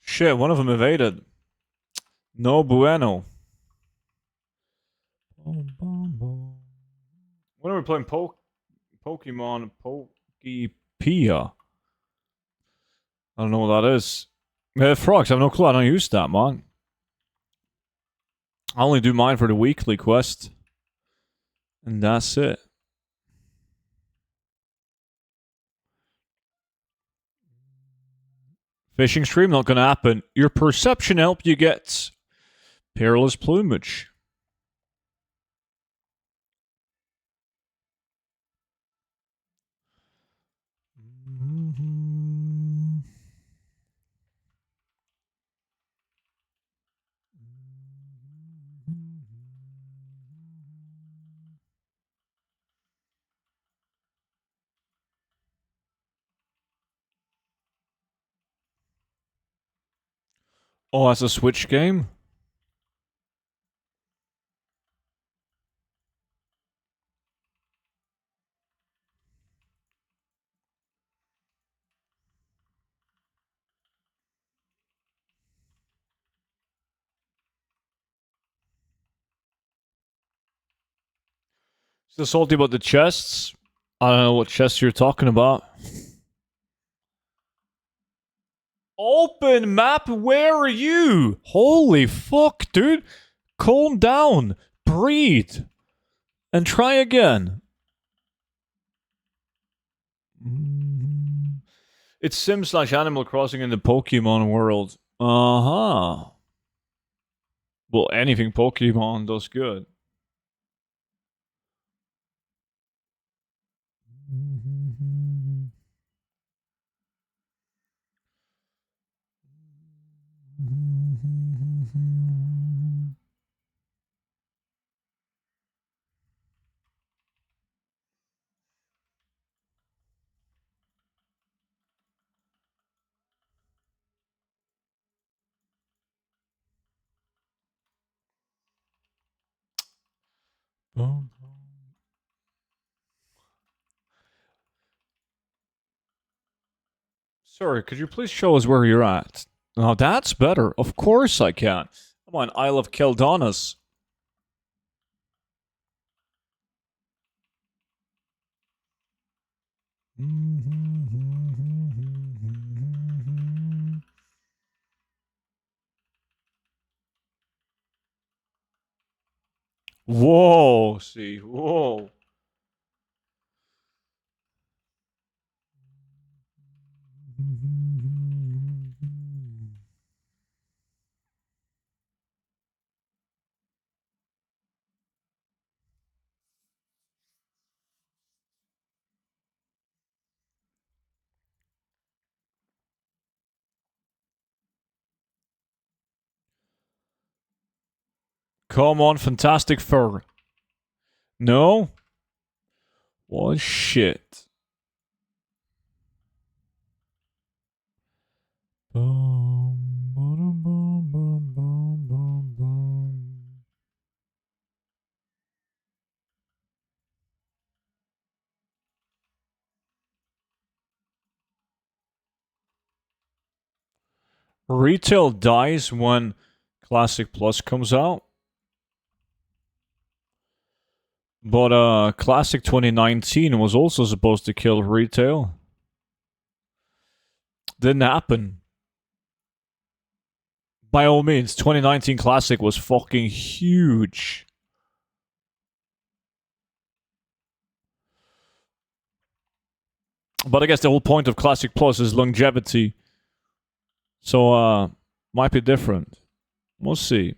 Shit, one of them evaded. No bueno. When are we playing Pokemon Pokepia? I don't know what that is. Frogs, I have no clue. I don't use that, man. I only do mine for the weekly quest. And that's it. Fishing stream, not gonna happen. Your perception help you get perilous plumage. Oh, that's a Switch game? Still salty about the chests? I don't know what chests you're talking about. Open map, where are you? Holy fuck, dude. Calm down. Breathe. And try again. It's Sim slash Animal Crossing in the Pokemon world. Uh-huh. Well, anything Pokemon does good. Sorry, could you please show us where you're at? Oh, that's better. Of course I can. Come on, Isle of Keldonis. Whoa, see, whoa. Come on, fantastic fur. No? What shit? Retail dies when Classic Plus comes out. But Classic 2019 was also supposed to kill retail. Didn't happen. By all means, 2019 Classic was fucking huge. But I guess the whole point of Classic Plus is longevity. So, might be different. We'll see.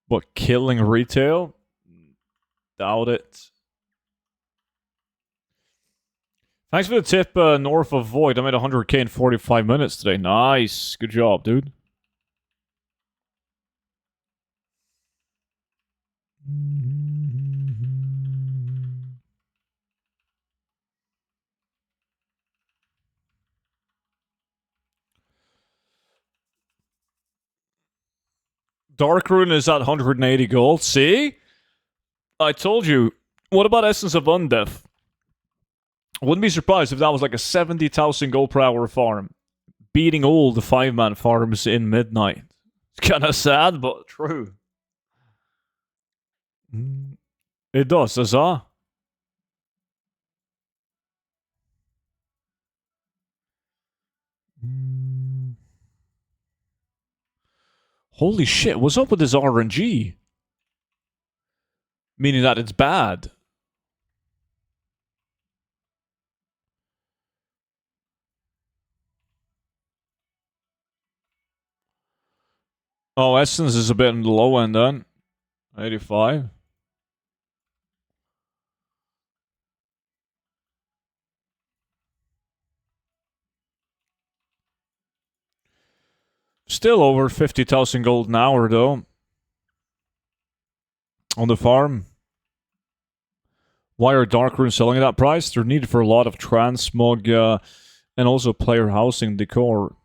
But killing retail? Doubt it. Thanks for the tip, North of Void. I made 100k in 45 minutes today. Nice. Good job, dude. Dark Rune is at 180 gold. See? I told you. What about Essence of Undeath? Wouldn't be surprised if that was like a 70,000 gold per hour farm. Beating all the 5-man farms in Midnight. It's kind of sad, but true. It does, huzzah. Holy shit, what's up with this RNG? Meaning that it's bad. Oh, Essence is a bit on the low end then. 85. Still over 50,000 gold an hour though. On the farm. Why are Dark Runes selling at that price? They're needed for a lot of transmog and also player housing decor.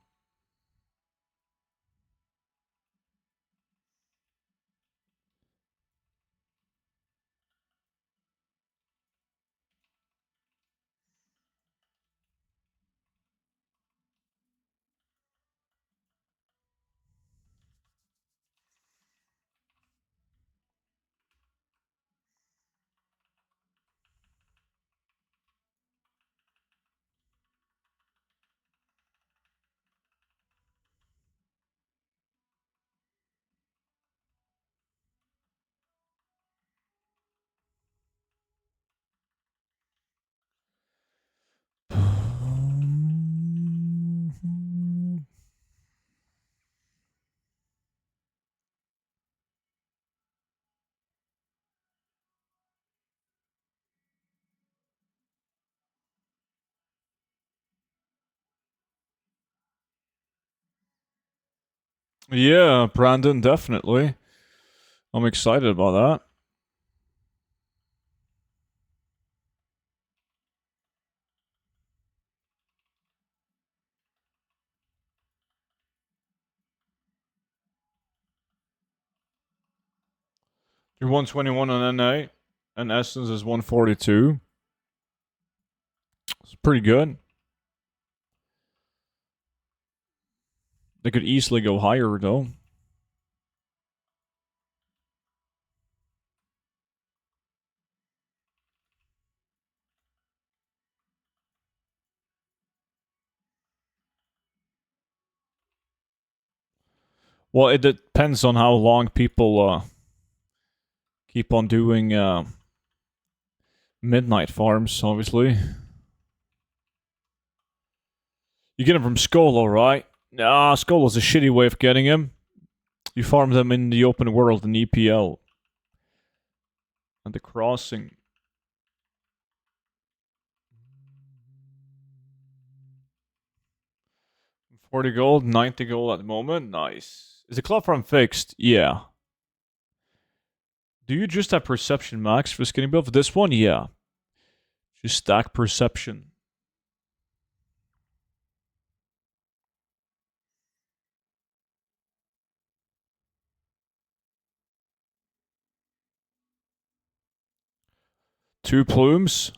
Yeah, Brandon, definitely. I'm excited about that. You're 121 on NA, and Essence is 142. It's pretty good. They could easily go higher, though. Well, it depends on how long people keep on doing midnight farms, obviously. You get him from Skull, alright? Nah, Skull was a shitty way of getting him. You farm them in the open world in EPL. And the crossing. 40 gold, 90 gold at the moment. Nice. Is the club farm fixed? Yeah. Do you just have perception max for skinny build? For this one? Yeah. Just stack perception. Two plumes.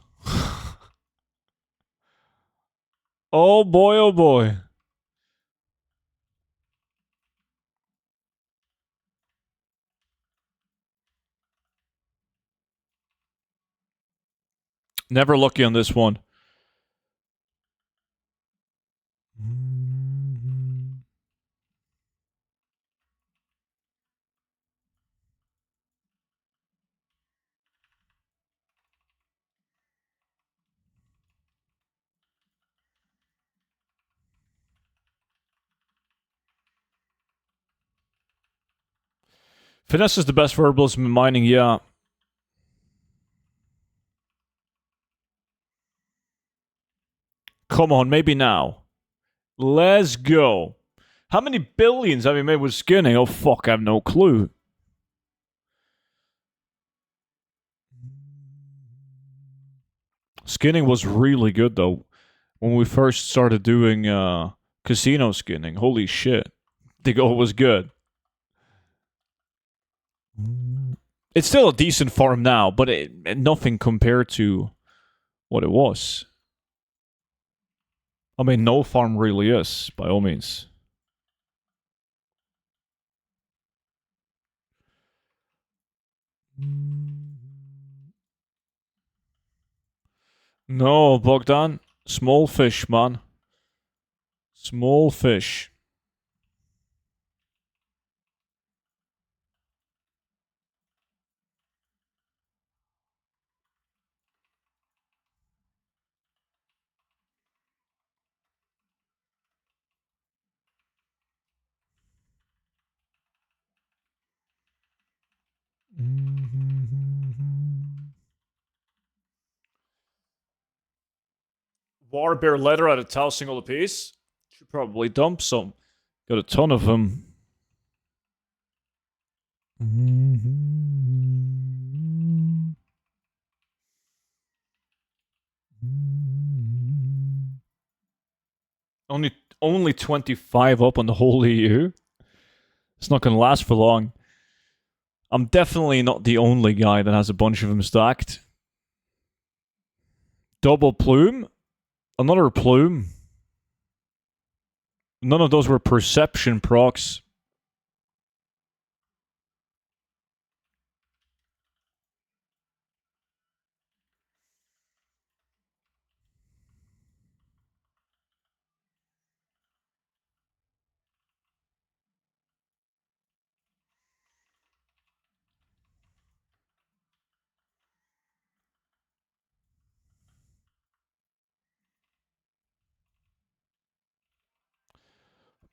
Oh boy, oh boy. Never lucky on this one. Finesse is the best for herbalism in mining, yeah. Come on, maybe now. Let's go. How many billions have you made with skinning? Oh fuck, I have no clue. Skinning was really good though. When we first started doing casino skinning, holy shit. The goal was good. It's still a decent farm now, but nothing compared to what it was. I mean, no farm really is, by all means. No, Bogdan. Small fish, man. Small fish. Warbear leather at a single apiece. Should probably dump some. Got a ton of them. Only 25 up on the whole EU. It's not gonna last for long. I'm definitely not the only guy that has a bunch of them stacked. Double plume. Another plume. None of those were perception procs.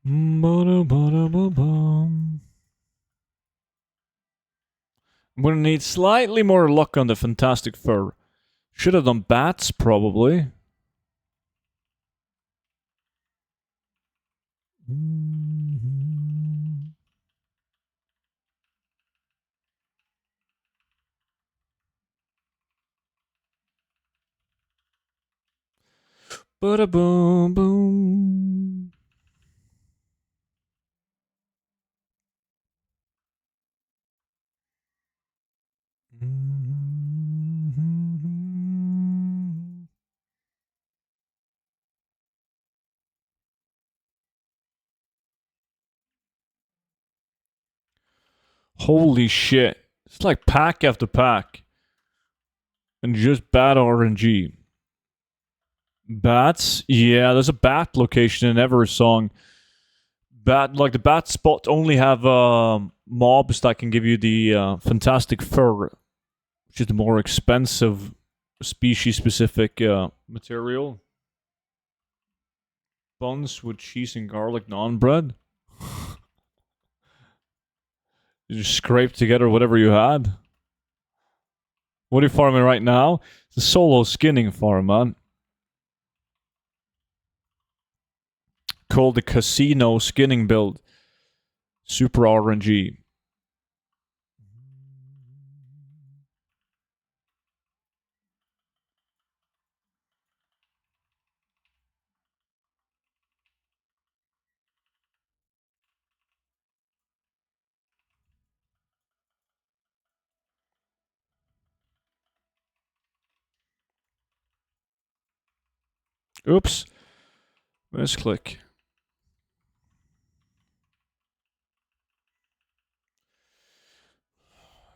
I'm gonna need slightly more luck on the fantastic fur. Should have done bats, probably. Bada boom boom. Holy shit. It's like pack after pack. And just bad RNG. Bats? Yeah, there's a bat location in every song. Like the bat spot only have mobs that can give you the fantastic fur, which is the more expensive species specific material. Buns with cheese and garlic naan bread. You just scrape together whatever you had. What are you farming right now? It's a solo skinning farm, man. Called the casino skinning build. Super RNG. Oops. Misclick.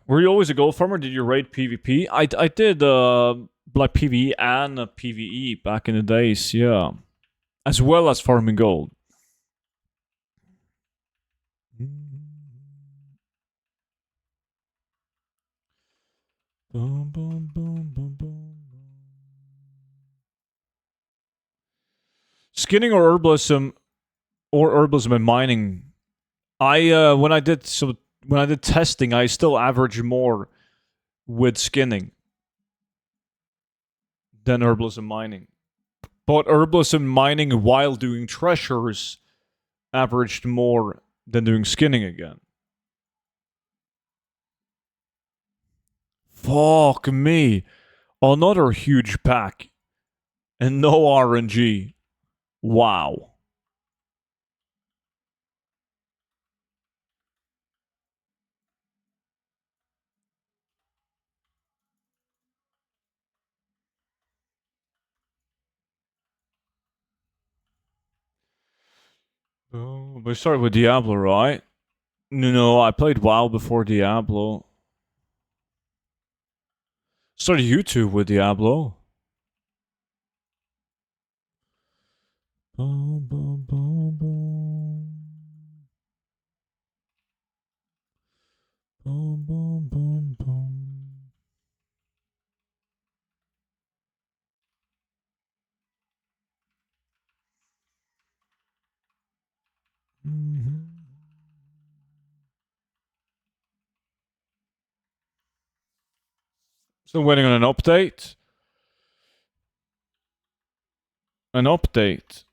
Were you always a gold farmer? Did you raid PvP? I did like PvE and PvE back in the days, yeah. As well as farming gold. Boom, boom, boom, boom, boom. Skinning or herbalism and mining. When I did testing, I still average more with skinning than herbalism mining. But herbalism mining while doing treasures averaged more than doing skinning again. Fuck me. Another huge pack. And no RNG. Wow. Oh, we started with Diablo, right? No, I played WoW before Diablo. Started YouTube with Diablo. Boom, boom, boom, boom. Boom, boom, boom, boom. Mm-hmm. Still waiting on an update. An update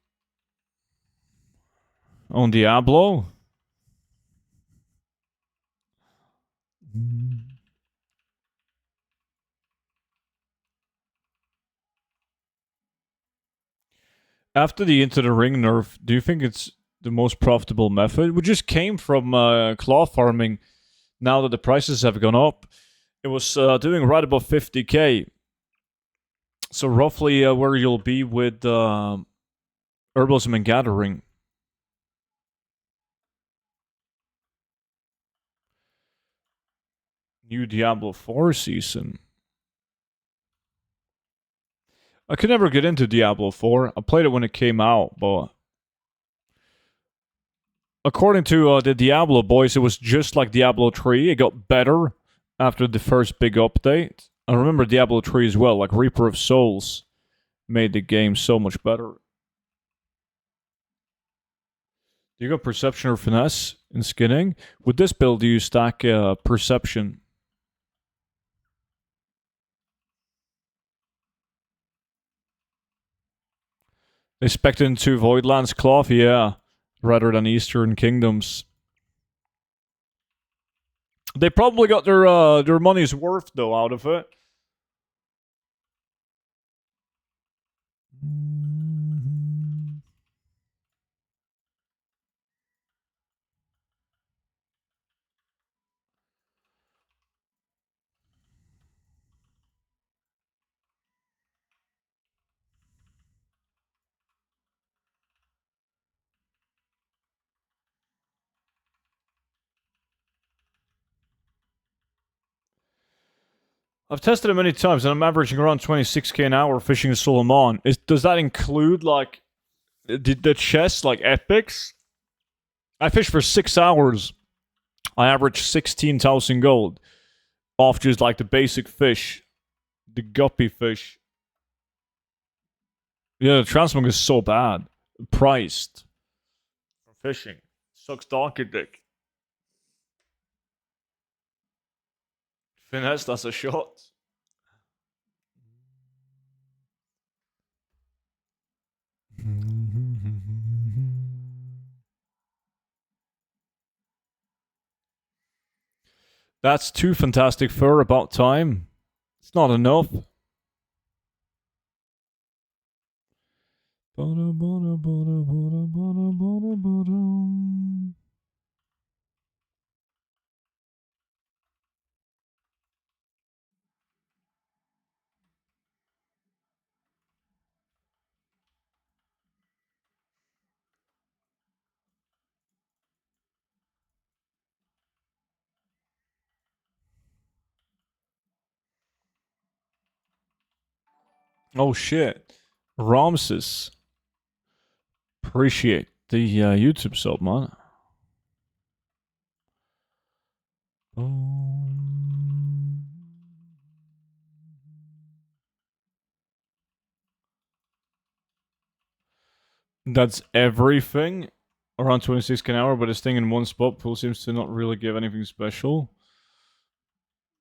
on Diablo. After the Into the Ring nerf, do you think it's the most profitable method? We just came from claw farming. Now that the prices have gone up, it was doing right above 50k. So roughly where you'll be with Herbalism and Gathering. New Diablo 4 season. I could never get into Diablo 4. I played it when it came out, but according to the Diablo boys, it was just like Diablo 3. It got better after the first big update. I remember Diablo 3 as well, like Reaper of Souls made the game so much better. Do you got Perception or Finesse in skinning? With this build, do you stack Perception? They spec'd into Voidlands Cloth, yeah, rather than Eastern Kingdoms. They probably got their money's worth though out of it. I've tested it many times, and I'm averaging around 26k an hour fishing the Solomon. Does that include like the chests, like epics? I fish for 6 hours. I average 16,000 gold off just like the basic fish, the guppy fish. Yeah, the transmog is so bad. Priced for fishing. Sucks donkey dick. Finesse, that's a shot. That's 2 fantastic fur, about time. It's not enough. Oh shit. Ramses. Appreciate the YouTube sub, man. That's everything. Around 26k an hour, but it's staying in one spot. Pool seems to not really give anything special.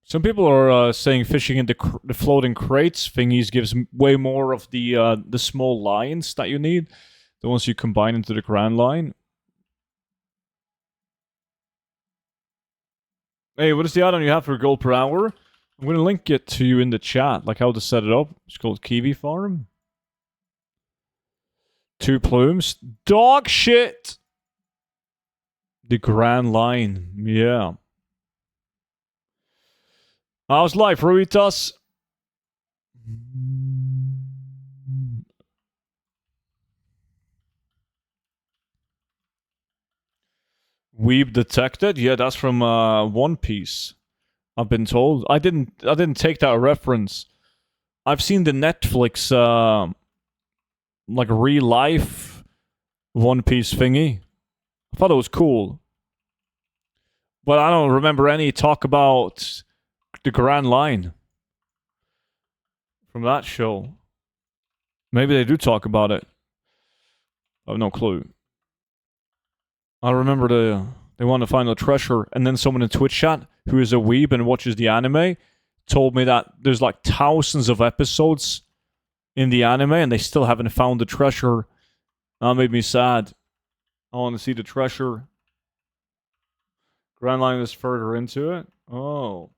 Some people are saying fishing in the floating crates thingies gives way more of the small lines that you need. The ones you combine into the grand line. Hey, what is the add-on you have for gold per hour? I'm going to link it to you in the chat, like how to set it up. It's called Kiwi Farm. 2 plumes. Dog shit! The grand line. Yeah. How's life, Ruitas? weeb detected. Yeah, that's from One Piece. I've been told. I didn't take that reference. I've seen the Netflix like real life One Piece thingy. I thought it was cool. But I don't remember any talk about the Grand Line from that show. Maybe they do talk about it. I have no clue. I remember they want to find a treasure, and then someone in Twitch chat who is a weeb and watches the anime told me that there's like thousands of episodes in the anime, and they still haven't found the treasure. That made me sad. I want to see the treasure. Grand Line is further into it. Oh.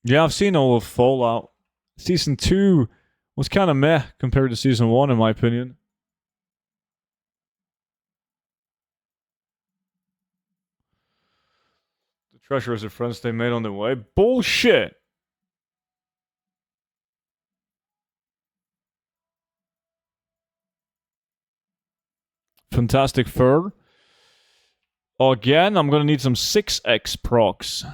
Yeah, I've seen all of Fallout. Season 2 was kind of meh compared to Season 1, in my opinion. The treasure is the friends they made on the way. Bullshit! Fantastic fur. Again, I'm gonna need some 6x procs.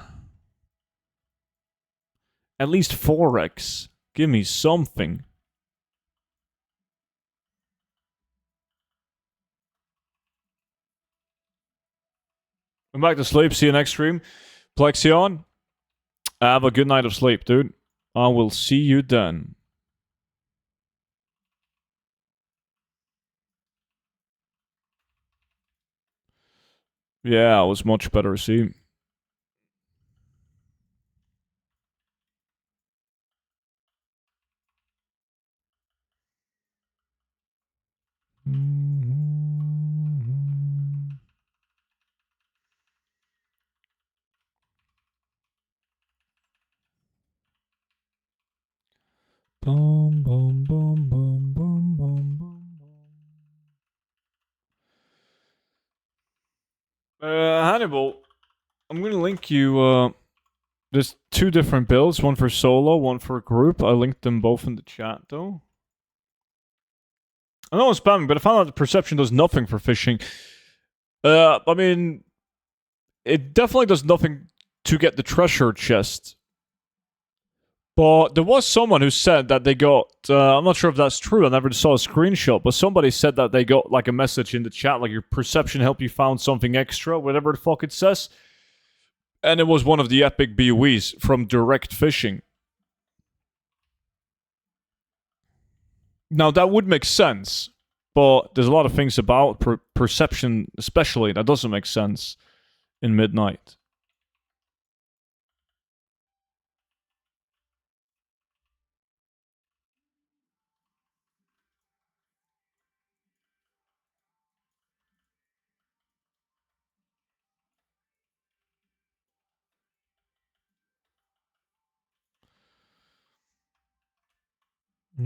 At least 4x. Give me something. I'm back to sleep. See you next stream. Plexion, have a good night of sleep, dude. I will see you then. Yeah, it was much better, see. Boom, boom, boom, boom, boom, boom, boom. Hannibal, I'm gonna link you. There's 2 different builds, one for solo, one for group. I linked them both in the chat, though. I know I'm spamming, but I found out that perception does nothing for fishing. I mean, it definitely does nothing to get the treasure chest. But there was someone who said that they got, I'm not sure if that's true, I never saw a screenshot, but somebody said that they got like a message in the chat, like your perception helped you found something extra, whatever the fuck it says. And it was one of the epic BOEs from direct fishing. Now that would make sense, but there's a lot of things about perception, especially, that doesn't make sense in Midnight. He's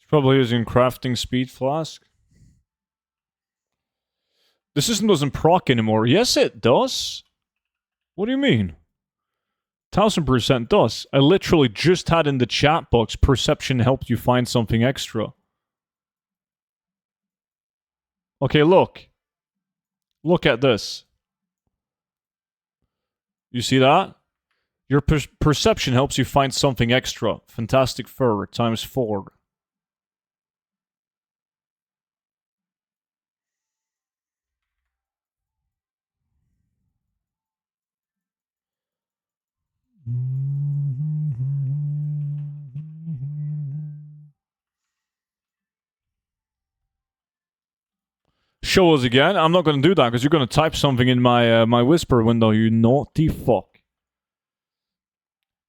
probably using crafting speed flask. The system doesn't proc anymore. Yes, it does. What do you mean? 1000% does. I literally just had in the chat box, perception helped you find something extra. Okay, look. Look at this. You see that? Your perception helps you find something extra. Fantastic fur times 4. Show us again. I'm not going to do that because you're going to type something in my my whisper window, you naughty fuck.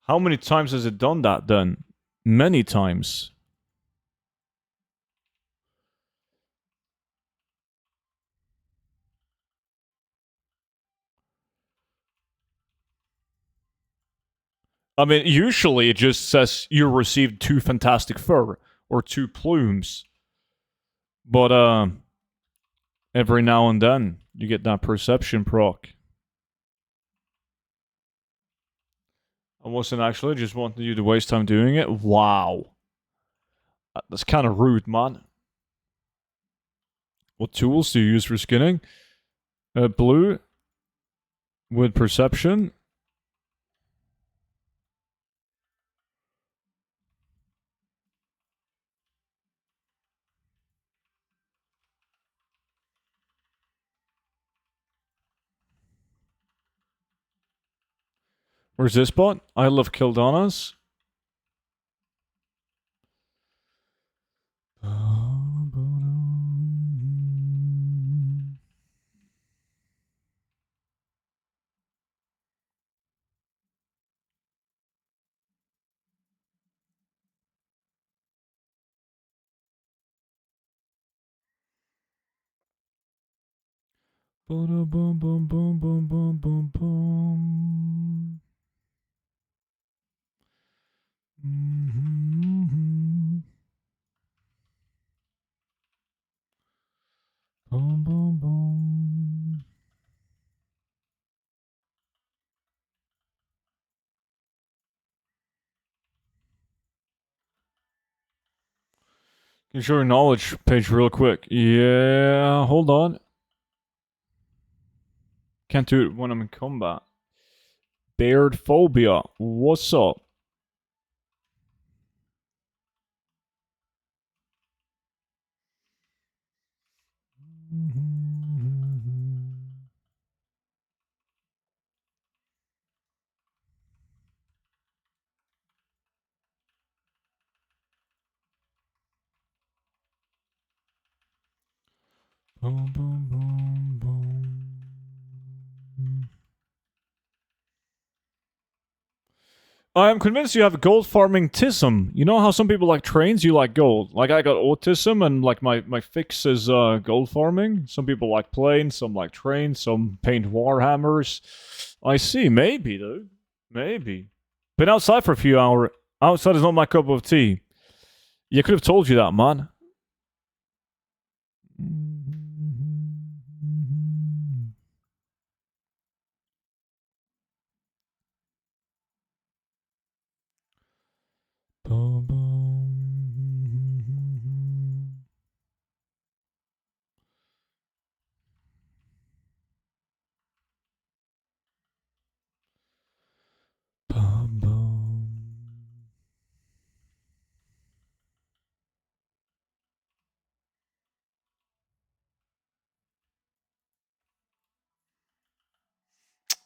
How many times has it done that then? Many times. I mean, usually it just says you received 2 fantastic fur or 2 plumes. But every now and then you get that perception proc. I wasn't actually, just wanted you to waste time doing it. Wow. That's kind of rude, man. What tools do you use for skinning? Blue with perception. Where's this bot? I love Kildona's. Boom, boom, boom, boom, boom, boom, boom, boom. Mm-hmm. Boom, boom, boom. Can you show your knowledge page real quick? Yeah, hold on. Can't do it when I'm in combat. Beard phobia. What's up? Boom, boom, boom, boom. I am convinced you have gold farming tism. You know how some people like trains, you like gold. Like I got autism and like my fix is gold farming. Some people like planes, some like trains, some paint warhammers. I see, maybe though. Maybe. Been outside for a few hours. Outside is not my cup of tea. You could have told you that, man. Boom, boom. Boom, boom.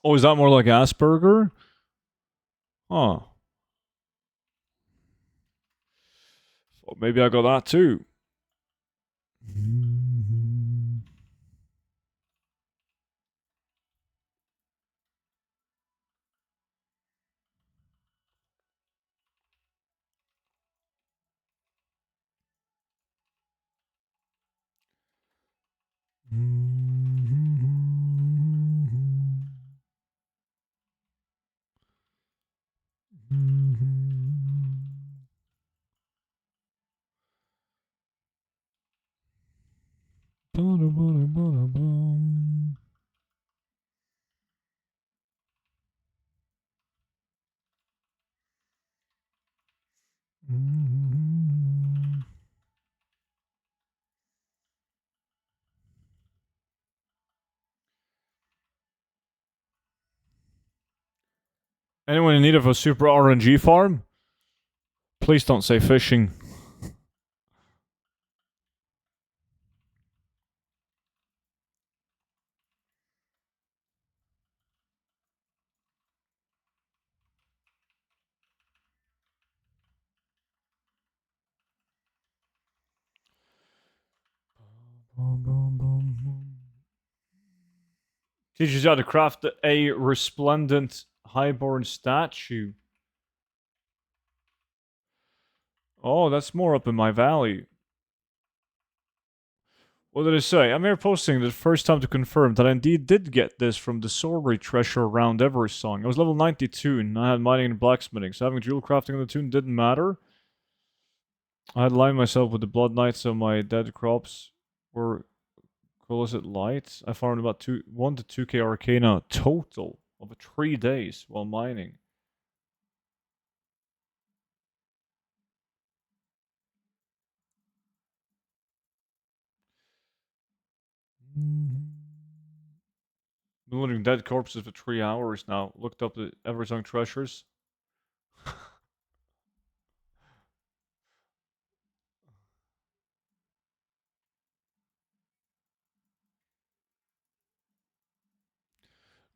Oh, is that more like Asperger? Huh. Well, maybe I got that too. Anyone in need of a super RNG farm? Please don't say fishing. Teaches you how to craft a resplendent highborn statue. Oh, that's more up in my valley. What did I say? I'm here posting the first time to confirm that I indeed did get this from the Sorry Treasure Around Ever song. I was level 92 and I had mining and blacksmithing, so having jewel crafting on the tune didn't matter. I had lined myself with the Blood Knights, so my dead crops were Colosset light. I farmed about 1 to 2k Arcana total over 3 days while mining. Been looting dead corpses for 3 hours now. Looked up the Eversong treasures.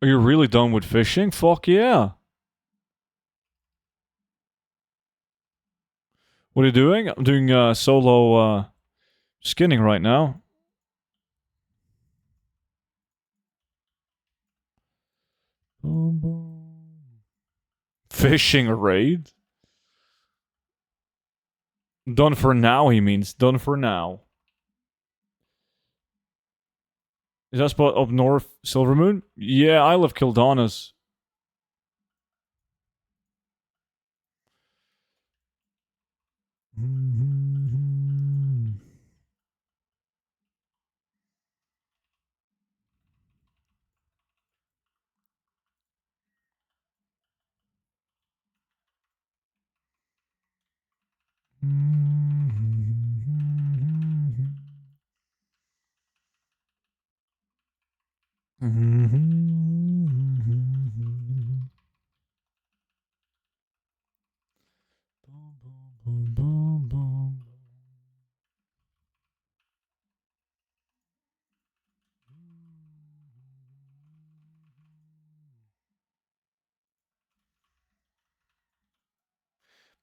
Are you really done with fishing? Fuck yeah. What are you doing? I'm doing solo skinning right now. Fishing raid? Done for now, he means. Done for now. Is that spot up north, Silvermoon? Yeah, I love Kildona's.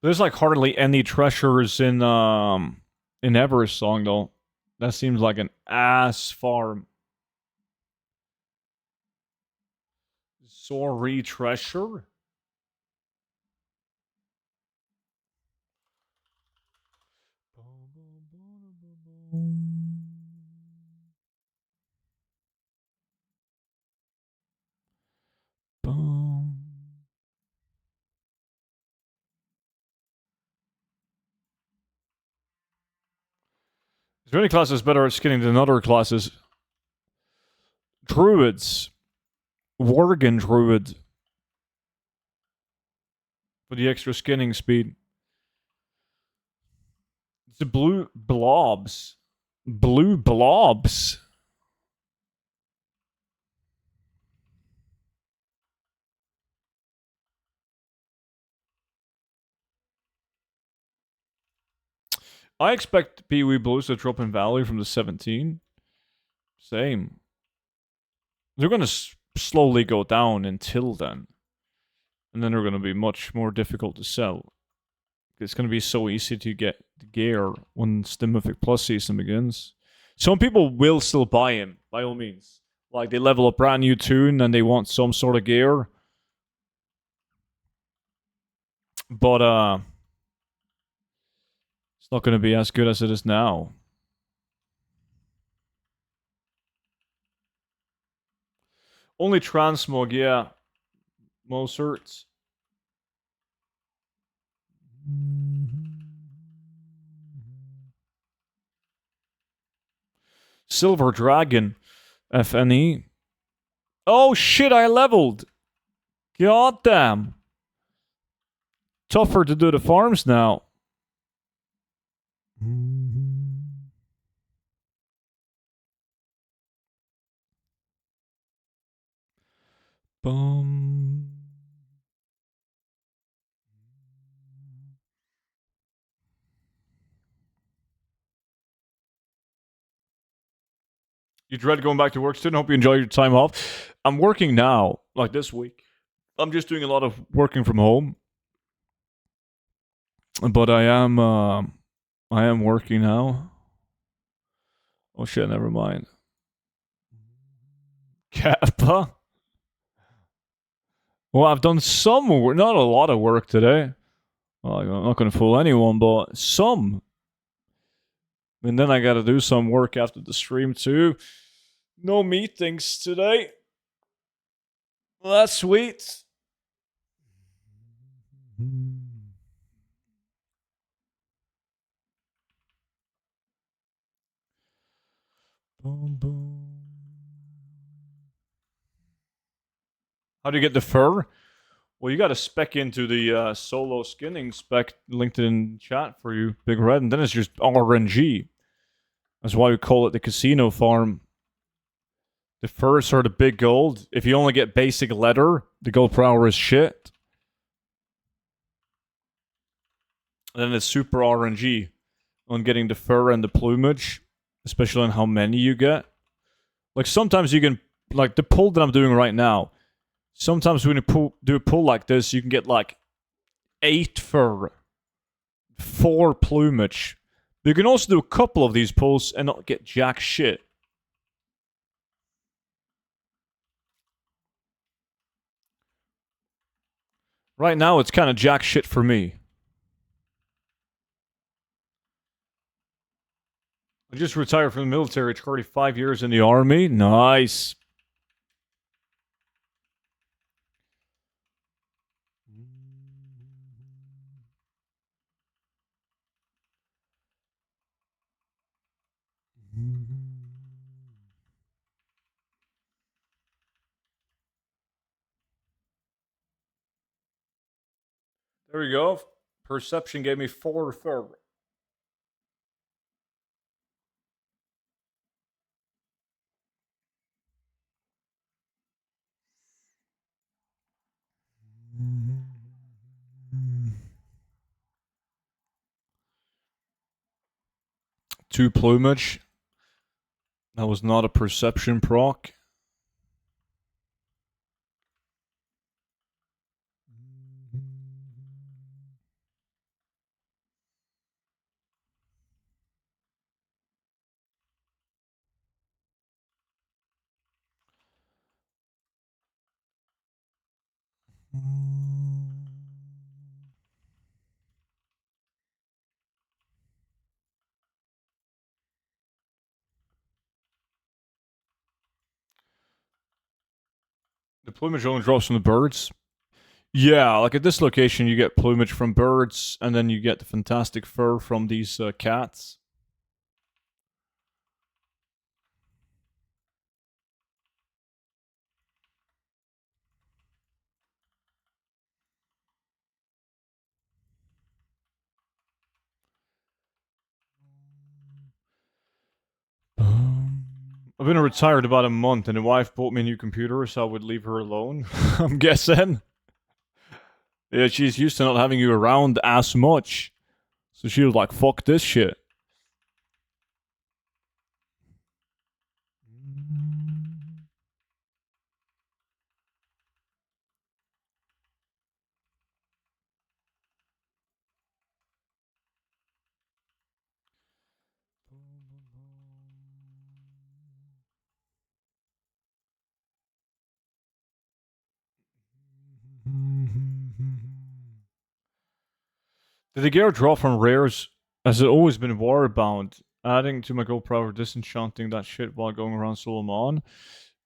There's like hardly any treasures in Everest song though. That seems like an ass farm. Sorry, treasure? Is there any classes better at skinning than other classes? Druids. Worgen Druid. For the extra skinning speed. It's the blue blobs. Blue blobs. I expect Pee Wee Blues to drop in value from the 17. Same. They're going to slowly go down until then. And then they're going to be much more difficult to sell. It's going to be so easy to get the gear when Mythic Plus season begins. Some people will still buy him, by all means. Like, they level a brand new tune and they want some sort of gear. But, it's not going to be as good as it is now. Only transmog, yeah. Most hurts. Silver Dragon. FNE. Oh shit, I leveled. God damn. Tougher to do the farms now. Boom. You dread going back to work soon? Hope you enjoy your time off. I'm working now, like this week. I'm just doing a lot of working from home. But I am working now. Oh shit, never mind. Kappa? Well, I've done some work, not a lot of work today. Well, I'm not going to fool anyone, but some. And then I got to do some work after the stream too. No meetings today. Well, that's sweet. Boom, boom. How do you get the fur? Well, you got to spec into the solo skinning spec linked in chat for you, Big Red, and then it's just RNG. That's why we call it the casino farm. The furs are the big gold. If you only get basic leather, the gold per hour is shit. And then it's super RNG on getting the fur and the plumage, especially on how many you get. Like sometimes you can, like the pull that I'm doing right now. Sometimes when you do a pull like this, you can get like 8 fur, 4 plumage. But you can also do a couple of these pulls and not get jack shit. Right now, it's kind of jack shit for me. I just retired from the military. It's already 5 years in the army. Nice. There we go. Perception gave me 4 fur. Two plumage. That was not a perception proc. The plumage only drops from the birds. Yeah, like at this location, you get plumage from birds, and then you get the fantastic fur from these cats. I've been retired about a month, and the wife bought me a new computer, so I would leave her alone. I'm guessing. Yeah, she's used to not having you around as much. So she was like, fuck this shit. Did the gear draw from rares? Has it always been warbound? Adding to my gold power, disenchanting that shit while going around Solomon?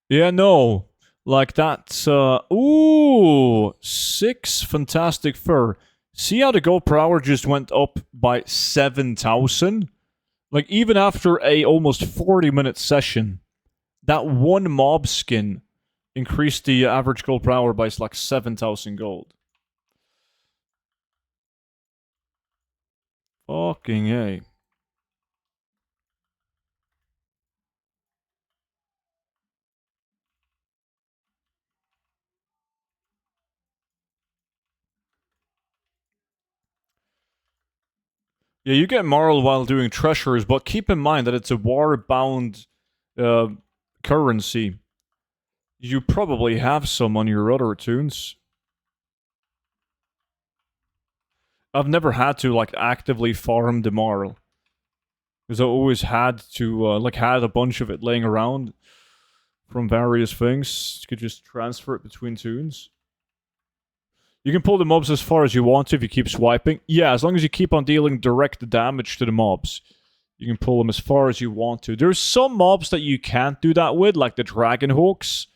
Yeah, no. Like that's ooh, 6 fantastic fur. See how the gold per hour just went up by 7,000? Like even after a almost 40-minute session, that one mob skin increased the average gold per hour by like 7,000 gold. Fucking A. Yeah, you get moral while doing treasures, but keep in mind that it's a war-bound uh, currency. You probably have some on your other tunes. I've never had to like actively farm the moral because I always had to like had a bunch of it laying around from various things. You could just transfer it between tunes. You can pull the mobs as far as you want to if you keep swiping. Yeah, as long as you keep on dealing direct damage to the mobs. You can pull them as far as you want to. There's some mobs that you can't do that with, like the dragon hawks.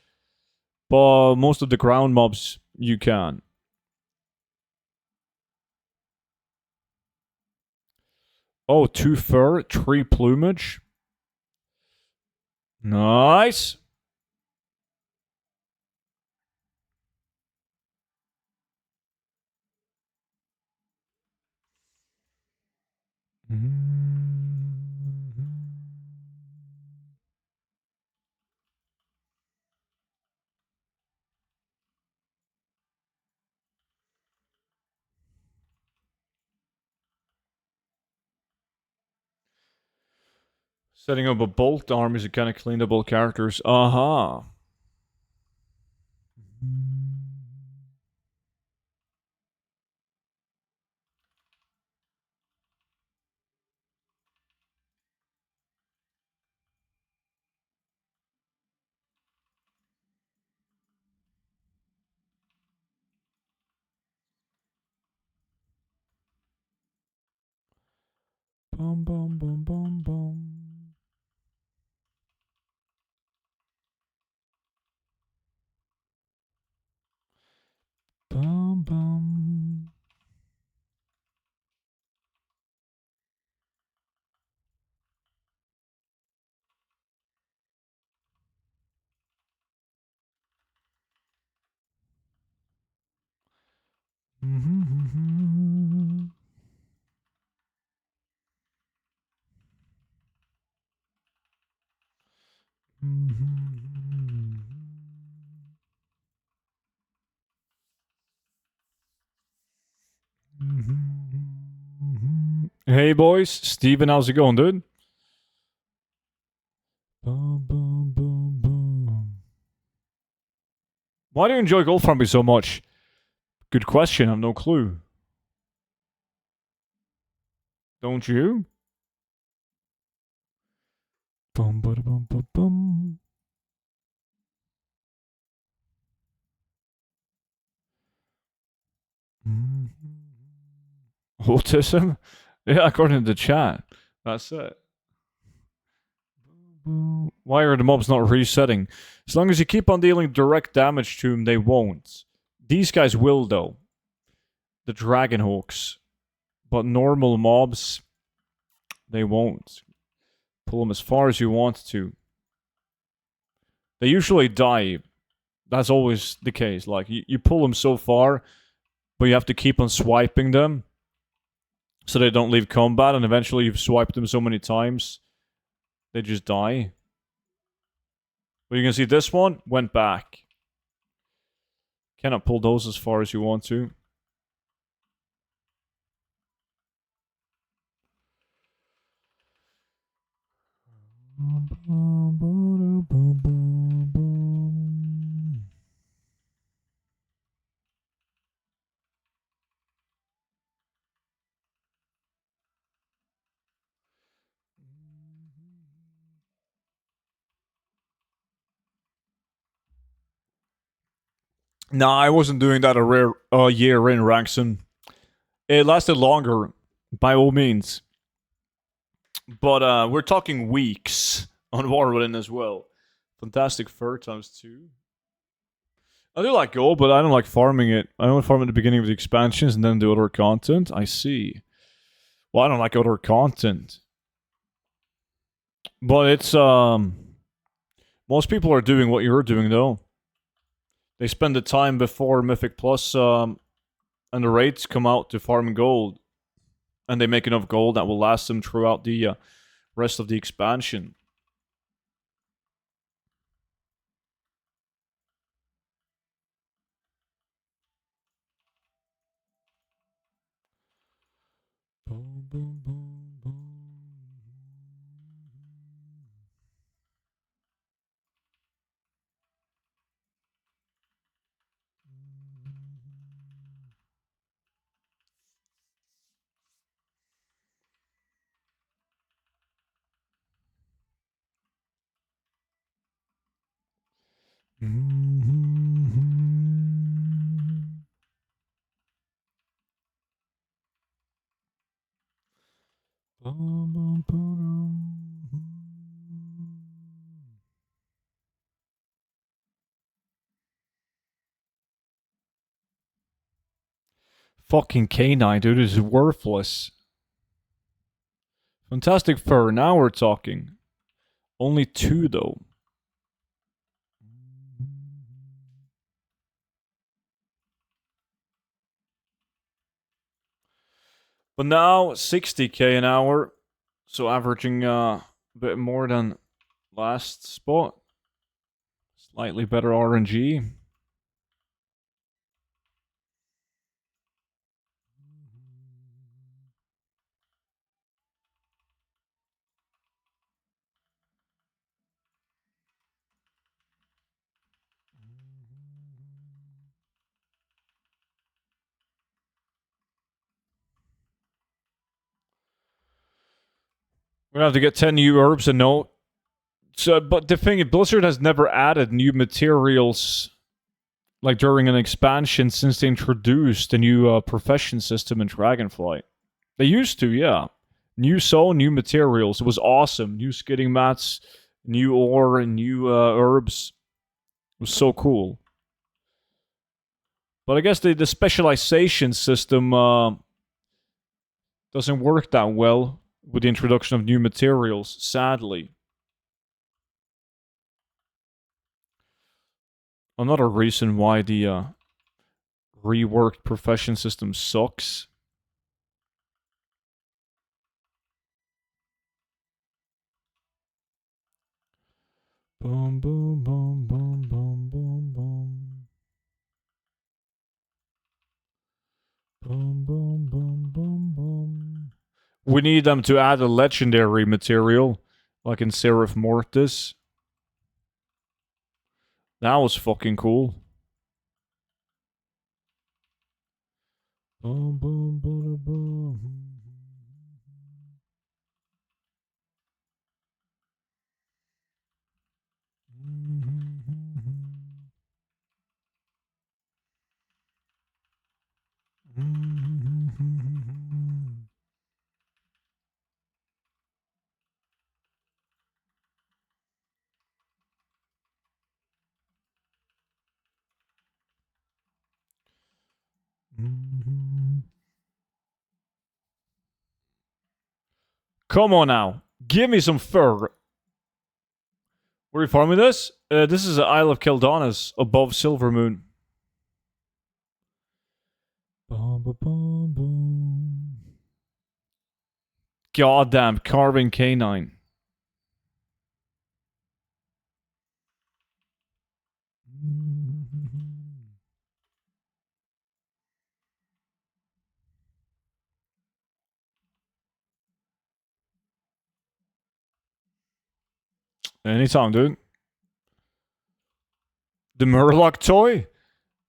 But most of the ground mobs, you can. Oh, 2 fur, 3 plumage. Nice. Setting up a bolt army is a kind of cleanable characters. Uh-huh. Bum bum bum bum bum. Bum bum. Mm-hmm. Mm-hmm. Mm-hmm. Hey boys, Steven, how's it going, dude? Bum, bum, bum, bum. Why do you enjoy gold farming so much? Good question, I have no clue. Don't you? Bum, bum, bum, bum, bum. Mm-hmm. Autism? Yeah, according to the chat. That's it. Why are the mobs not resetting? As long as you keep on dealing direct damage to them, they won't. These guys will, though. The Dragon Hawks. But normal mobs, they won't. Pull them as far as you want to. They usually die. That's always the case. Like, you pull them so far, but you have to keep on swiping them so they don't leave combat, and eventually you've swiped them so many times, they just die. But you can see this one went back. Cannot pull those as far as you want to. Nah, I wasn't doing that a year in Ranxon. It lasted longer, by all means. But we're talking weeks on Warwin as well. Fantastic fur times 2. I do like gold, but I don't like farming it. I only farm at the beginning of the expansions and then do other content. I see. Well, I don't like other content. But it's most people are doing what you're doing though. They spend the time before Mythic Plus and the raids come out to farm gold. And they make enough gold that will last them throughout the rest of the expansion. Boom, boom, boom, boom. Fucking canine, dude, is worthless. Fantastic fur, now we're talking. Only 2, though. But now, 60k an hour. So averaging a bit more than last spot. Slightly better RNG. We're gonna have to get 10 new herbs and no. So, but the thing is, Blizzard has never added new materials like during an expansion since they introduced the new profession system in Dragonflight. They used to, yeah. New soul, new materials. It was awesome. New skidding mats, new ore, and new herbs. It was so cool. But I guess the specialization system doesn't work that well with the introduction of new materials, sadly. Another reason why the reworked profession system sucks. Boom, boom, boom, boom, boom, boom, boom. Boom, boom, boom, boom, boom. We need them to add a legendary material, like in Seraph Mortis. That was fucking cool. Boom, boom, boom, boom. Come on now. Give me some fur. Where are you farming this? This is the Isle of Keldonis, above Silvermoon. Goddamn, carving canine. Anytime, dude. The Murloc toy?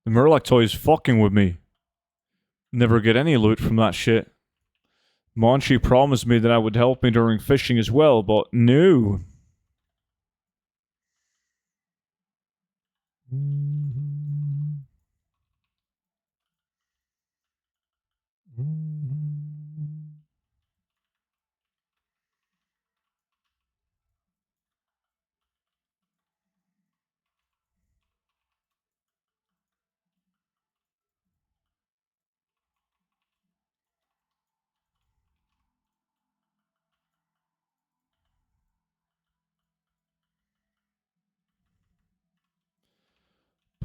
The Murloc toy is fucking with me. Never get any loot from that shit. Monchi promised me that I would help me during fishing as well, but no.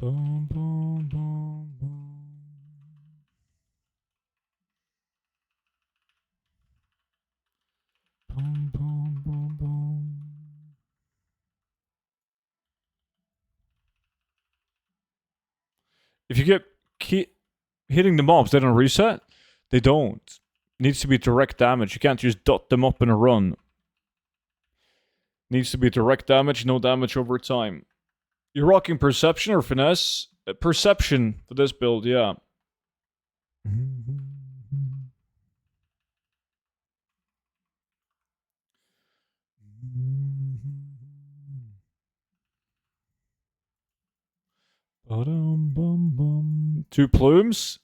Boom, boom, boom, boom. Boom, boom, boom, boom. If you keep hitting the mobs, they don't reset? They don't. It needs to be direct damage. You can't just dot them up in a run. It needs to be direct damage, no damage over time. You're rocking perception or finesse? Perception for this build, yeah. Two plumes?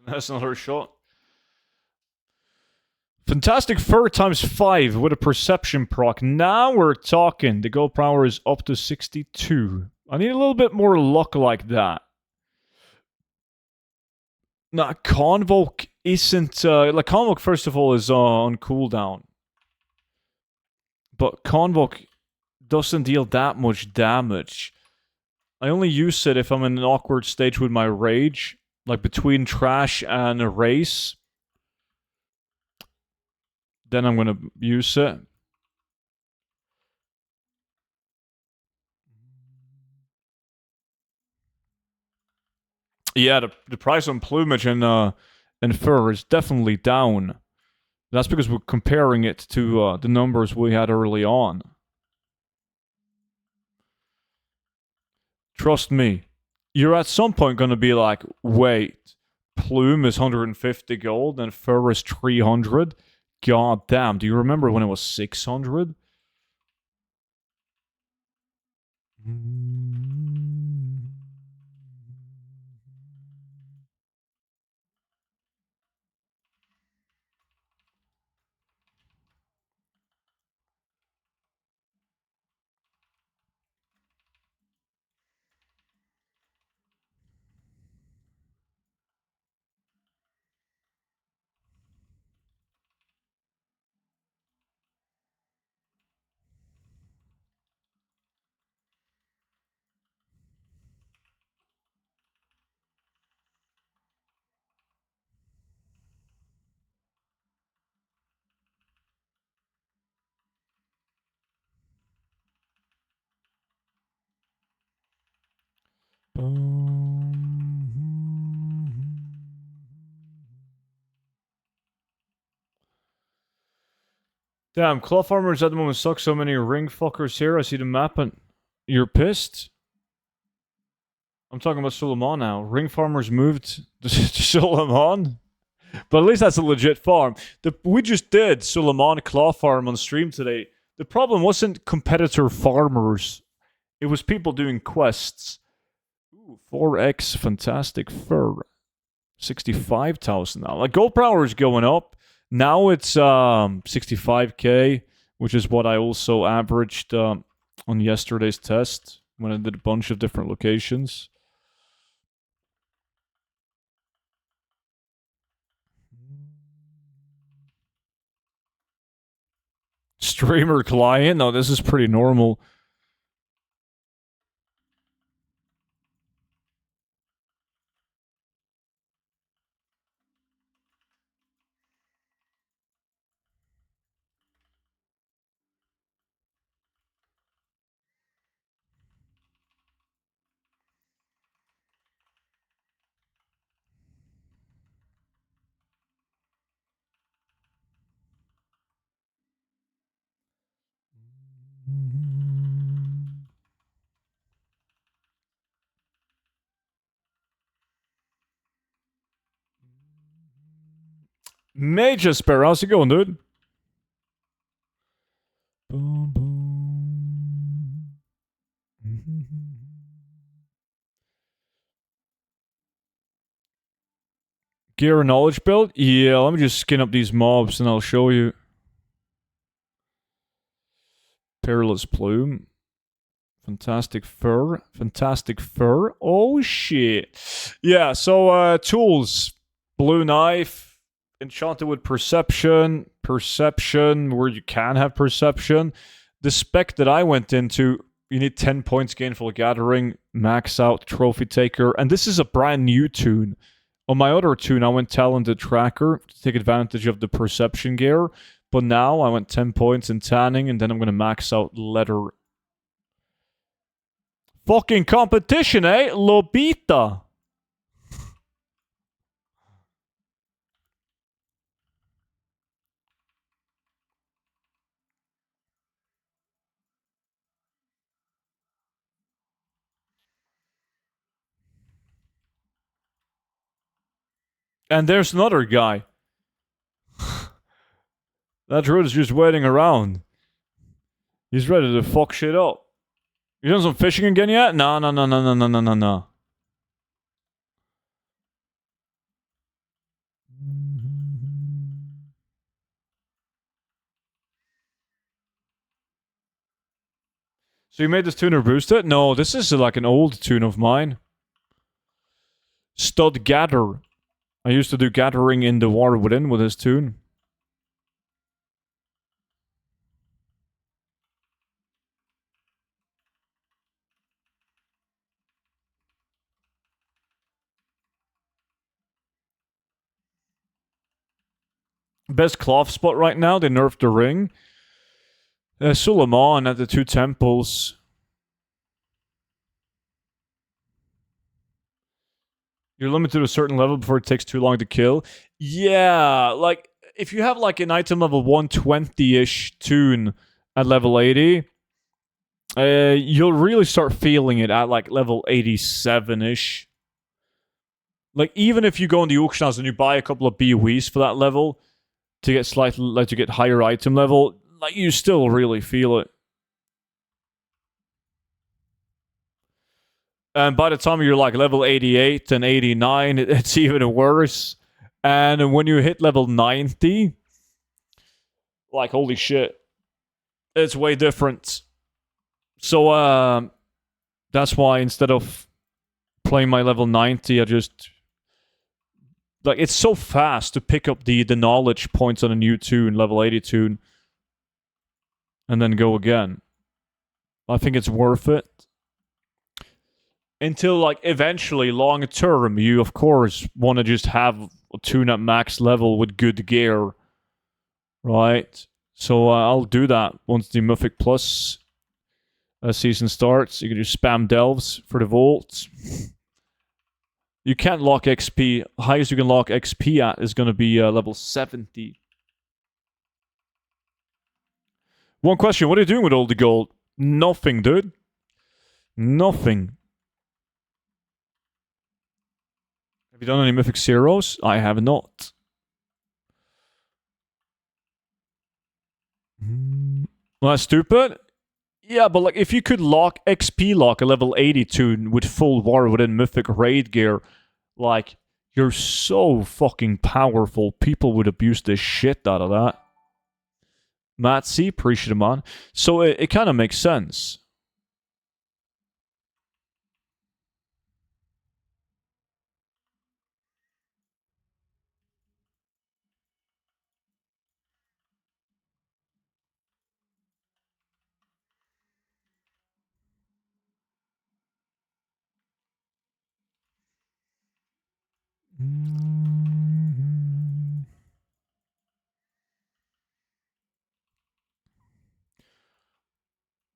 That's another shot. Fantastic fur times 5 with a perception proc. Now we're talking. The gold power is up to 62. I need a little bit more luck like that. Nah, Convoke isn't... like, Convoke, first of all, is on cooldown. But Convoke doesn't deal that much damage. I only use it if I'm in an awkward stage with my rage. Like, between trash and a race. Then I'm gonna use it. Yeah, the price on plumage and fur is definitely down. That's because we're comparing it to the numbers we had early on. Trust me, you're at some point going to be like, wait, plume is 150 gold and fur is 300. God damn, do you remember when it was 600? Damn, claw farmers at the moment suck. So many ring fuckers here. I see the map and you're pissed? I'm talking about Suleiman now. Ring farmers moved to Suleiman? But at least that's a legit farm. We just did Suleiman Claw Farm on stream today. The problem wasn't competitor farmers. It was people doing quests. Ooh, 4x fantastic fur. 65,000 now. Like gold power is going up. Now it's 65k, which is what I also averaged on yesterday's test when I did a bunch of different locations. Streamer client? No, this is pretty normal. Major Sparrow, how's it going, dude? Boom, boom. Gear and knowledge build? Yeah, let me just skin up these mobs and I'll show you. Perilous plume. Fantastic fur. Fantastic fur. Oh, shit. Yeah, so, tools. Blue knife. Enchanted with perception. Perception, where you can have perception. The spec that I went into, you need 10 points gainful gathering, max out, trophy taker. And this is a brand new toon. On my other toon, I went talented tracker to take advantage of the perception gear. But now I went 10 points in tanning, and then I'm going to max out leather. Fucking competition, eh? Lobita. And there's another guy. That druid is just waiting around. He's ready to fuck shit up. You done some fishing again yet? No. So you made this tuner boost it? No, this is like an old tune of mine. Stud Gather. I used to do gathering in the water within with this tune. Best cloth spot right now, they nerfed the ring. Suleiman at the two temples. You're limited to a certain level before it takes too long to kill. Yeah, like, if you have like an item level 120-ish tune at level 80, You'll really start feeling it at like level 87-ish. Like, even if you go in the auction house and you buy a couple of BOEs for that level to get slightly, like, to get higher item level, like, you still really feel it. And by the time you're like level 88 and 89, it's even worse. And when you hit level 90, like, holy shit, it's way different. So, that's why instead of playing my level 90, I just... Like, it's so fast to pick up the knowledge points on a new tune, level 80 tune, and then go again. I think it's worth it. Until, like, eventually, long term, you, of course, want to just have a tune at max level with good gear. Right? So, I'll do that once the Mythic Plus season starts. You can just spam delves for the vaults. You can't lock XP. Highest you can lock XP at is going to be level 70. One question, what are you doing with all the gold? Nothing, dude. Nothing. Have you done any Mythic Zeros? I have not. Well, that's stupid. Yeah, but like, if you could lock XP lock a level 80 tune with full war within Mythic Raid gear, like, you're so fucking powerful. People would abuse the shit out of that. Matsy, appreciate it, man. So it kind of makes sense.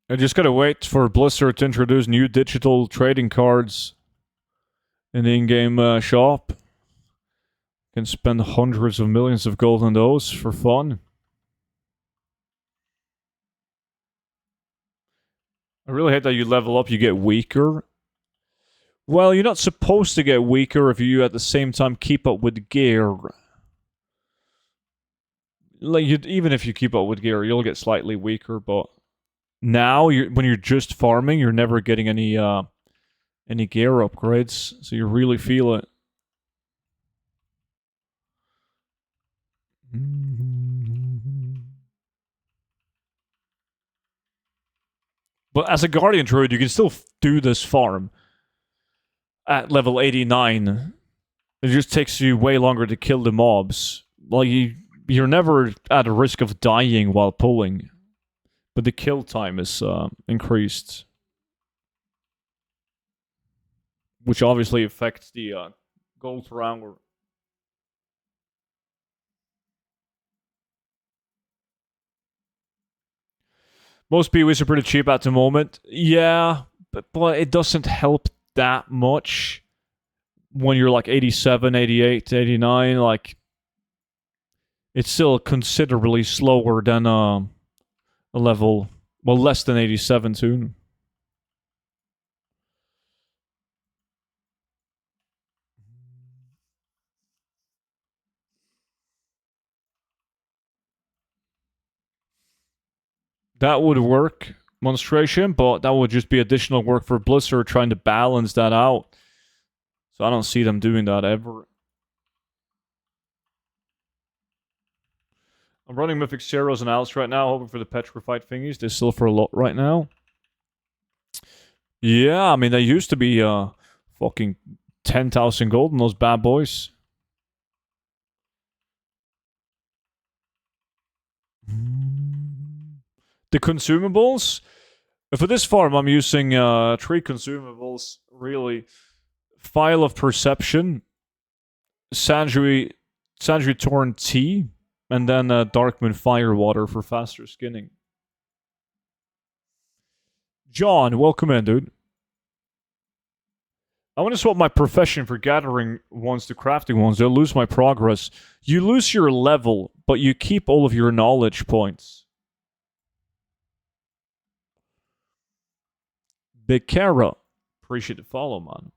I just gotta wait for Blizzard to introduce new digital trading cards in the in-game shop. Can spend hundreds of millions of gold on those for fun. I really hate that you level up, you get weaker. Well, you're not supposed to get weaker if you at the same time keep up with gear. Like, even if you keep up with gear, you'll get slightly weaker, but now when you're just farming, you're never getting any gear upgrades, so you really feel it. But as a Guardian Druid, you can still do this farm at level 89. It just takes you way longer to kill the mobs. Like, you're never at a risk of dying while pulling. But the kill time is increased. Which obviously affects the gold per hour. Most PoEs are pretty cheap at the moment. Yeah, but it doesn't help that much when you're like 87, 88, 89. Like, it's still considerably slower than a level, well, less than 87 too. That would work, Monstration, but that would just be additional work for Blizzard trying to balance that out. So I don't see them doing that ever. I'm running Mythic Zeros and Alice right now, hoping for the Petrified thingies. They're still for a lot right now. Yeah, I mean, they used to be fucking 10,000 gold in those bad boys. The consumables? For this farm, I'm using 3 consumables, really. File of Perception, Sandry Torn Tea, and then Darkmoon Firewater for faster skinning. John, welcome in, dude. I want to swap my profession for gathering ones to crafting ones. I'll lose my progress. You lose your level, but you keep all of your knowledge points. Big Cara. Appreciate the follow, man.